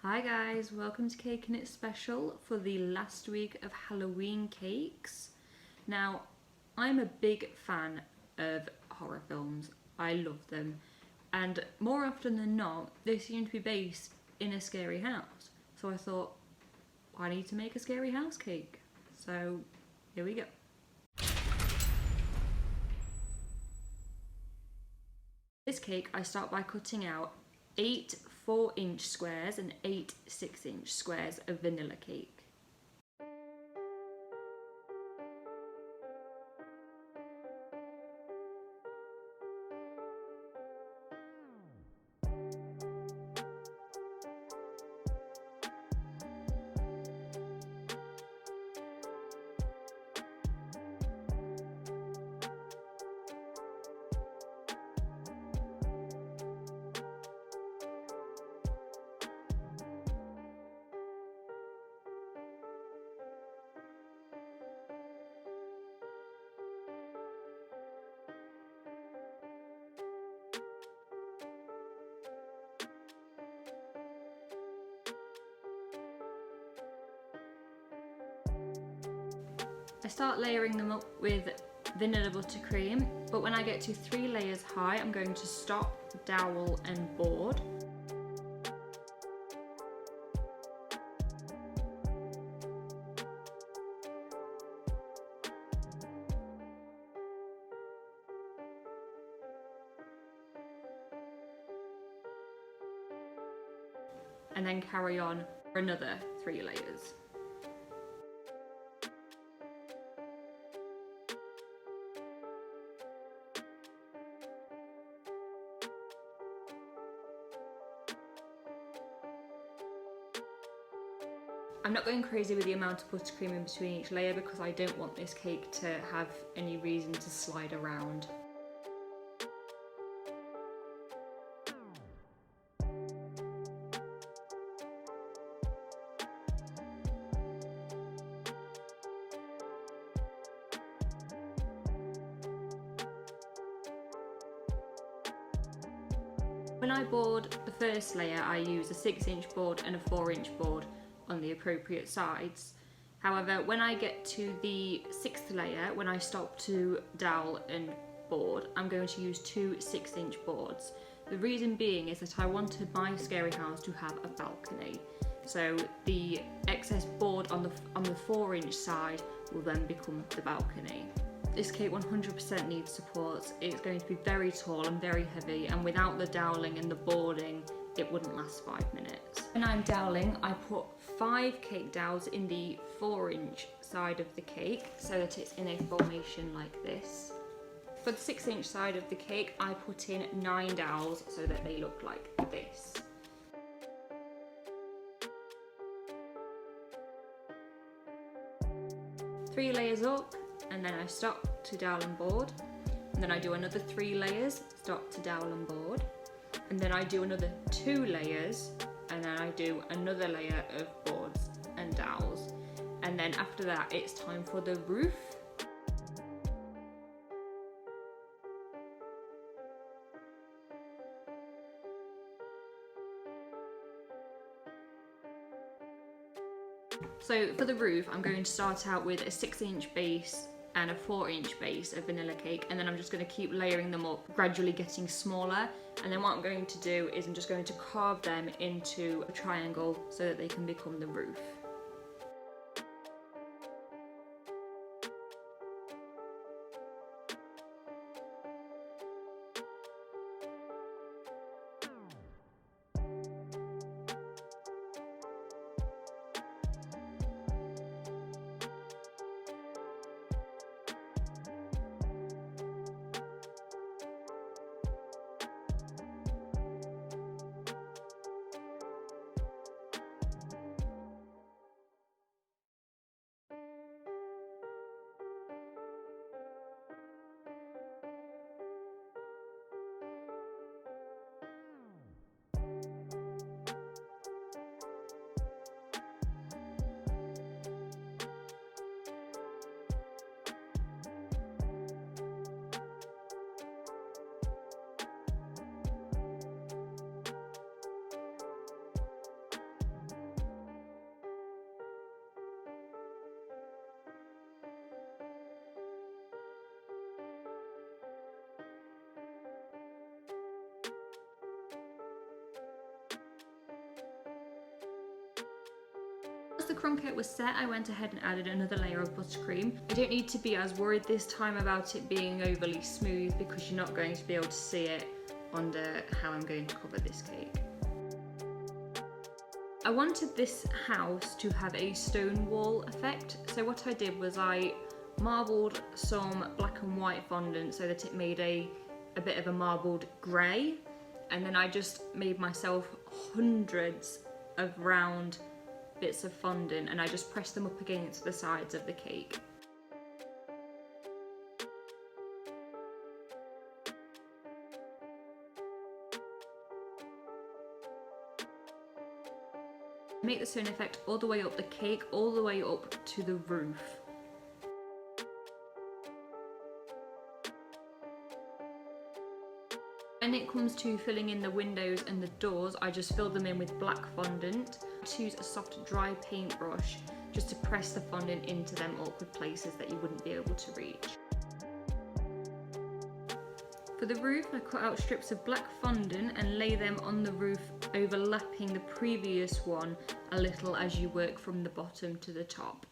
Hi guys, welcome to Cake and It's Special for the last week of Halloween cakes. Now, I'm a big fan of horror films. I love them. And more often than not, they seem to be based in a scary house. So I thought, I need to make a scary house cake. So here we go. This cake, I start by cutting out 8 4-inch squares and 8 6-inch squares of vanilla cake. I start layering them up with vanilla buttercream, but when I get to 3 layers high, I'm going to stop, dowel and board. And then carry on for another 3 layers. I'm not going crazy with the amount of buttercream in between each layer because I don't want this cake to have any reason to slide around. When I board the first layer, I use a 6-inch board and a 4-inch board on the appropriate sides. However, when I get to the 6th layer, when I stop to dowel and board, I'm going to use 2 6-inch boards. The reason being is that I wanted my scary house to have a balcony. So the excess board on the 4-inch side will then become the balcony. This cake 100% needs support. It's going to be very tall and very heavy, and without the doweling and the boarding, it wouldn't last 5 minutes. When I'm doweling, I put 5 cake dowels in the 4-inch side of the cake so that it's in a formation like this. For the 6-inch side of the cake, I put in 9 dowels so that they look like this. Three layers up, and then I stop to dowel and board. And then I do another 3 layers, stop to dowel and board. And then I do another 2 layers, and then I do another layer of boards and dowels. And then after that, it's time for the roof. So for the roof, I'm going to start out with a 6-inch base and a 4-inch base of vanilla cake, and then I'm just going to keep layering them up, gradually getting smaller. And then what I'm going to do is I'm just going to carve them into a triangle so that they can become the roof. the croquette was set, I went ahead and added another layer of buttercream. I don't need to be as worried this time about it being overly smooth because you're not going to be able to see it under how I'm going to cover this cake. I wanted this house to have a stone wall effect, so what I did was I marbled some black and white fondant so that it made a bit of a marbled grey, and then I just made myself hundreds of round bits of fondant and I just pressed them up against the sides of the cake. Make the stone effect all the way up the cake, all the way up to the roof. When it comes to filling in the windows and the doors, I just fill them in with black fondant. I use a soft dry paintbrush just to press the fondant into them awkward places that you wouldn't be able to reach. For the roof, I cut out strips of black fondant and lay them on the roof, overlapping the previous one a little as you work from the bottom to the top.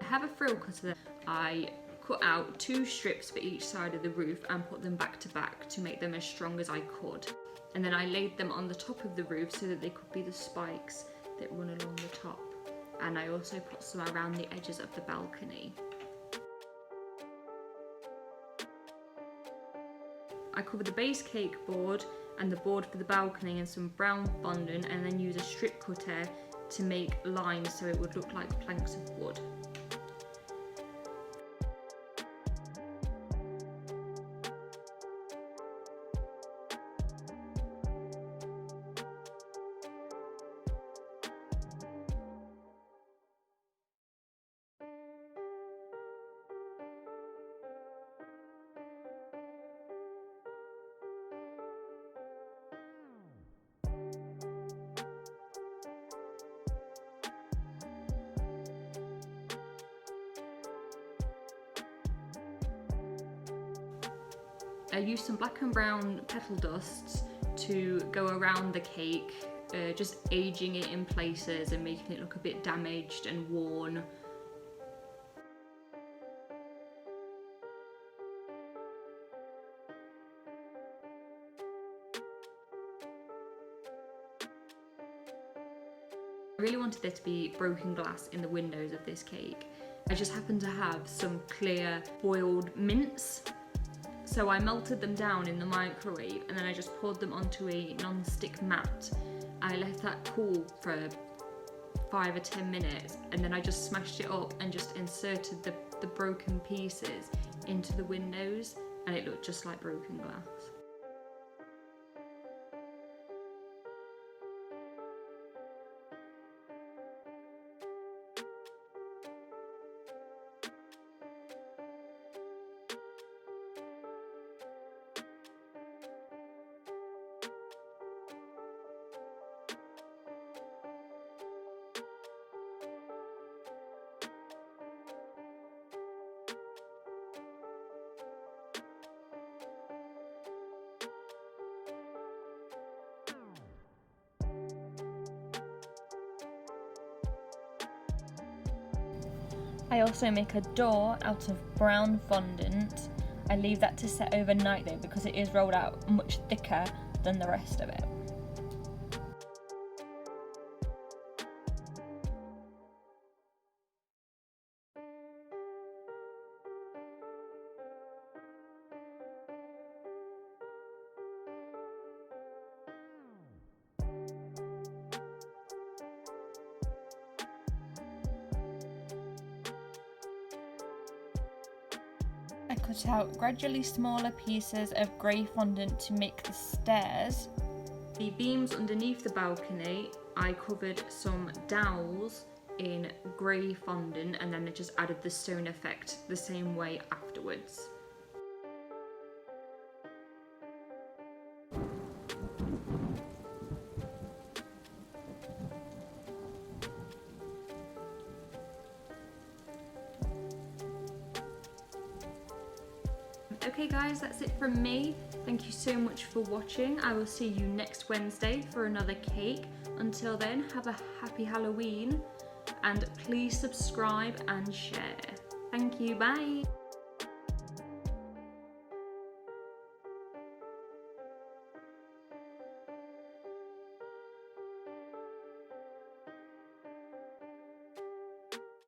I have a frill cutter. I cut out 2 strips for each side of the roof and put them back to back to make them as strong as I could. And then I laid them on the top of the roof so that they could be the spikes that run along the top. And I also put some around the edges of the balcony. I covered the base cake board and the board for the balcony in some brown fondant and then use a strip cutter to make lines so it would look like planks of wood. I used some black and brown petal dusts to go around the cake, just aging it in places and making it look a bit damaged and worn. I really wanted there to be broken glass in the windows of this cake. I just happened to have some clear boiled mince. So I melted them down in the microwave and then I just poured them onto a non-stick mat. I let that cool for 5 or 10 minutes and then I just smashed it up and just inserted the broken pieces into the windows and it looked just like broken glass. I also make a door out of brown fondant. I leave that to set overnight though because it is rolled out much thicker than the rest of it. I cut out gradually smaller pieces of grey fondant to make the stairs. The beams underneath the balcony, I covered some dowels in grey fondant and then I just added the stone effect the same way afterwards. Okay guys, that's it from me. Thank you so much for watching. I will see you next Wednesday for another cake. Until then, have a happy Halloween and please subscribe and share. Thank you, bye.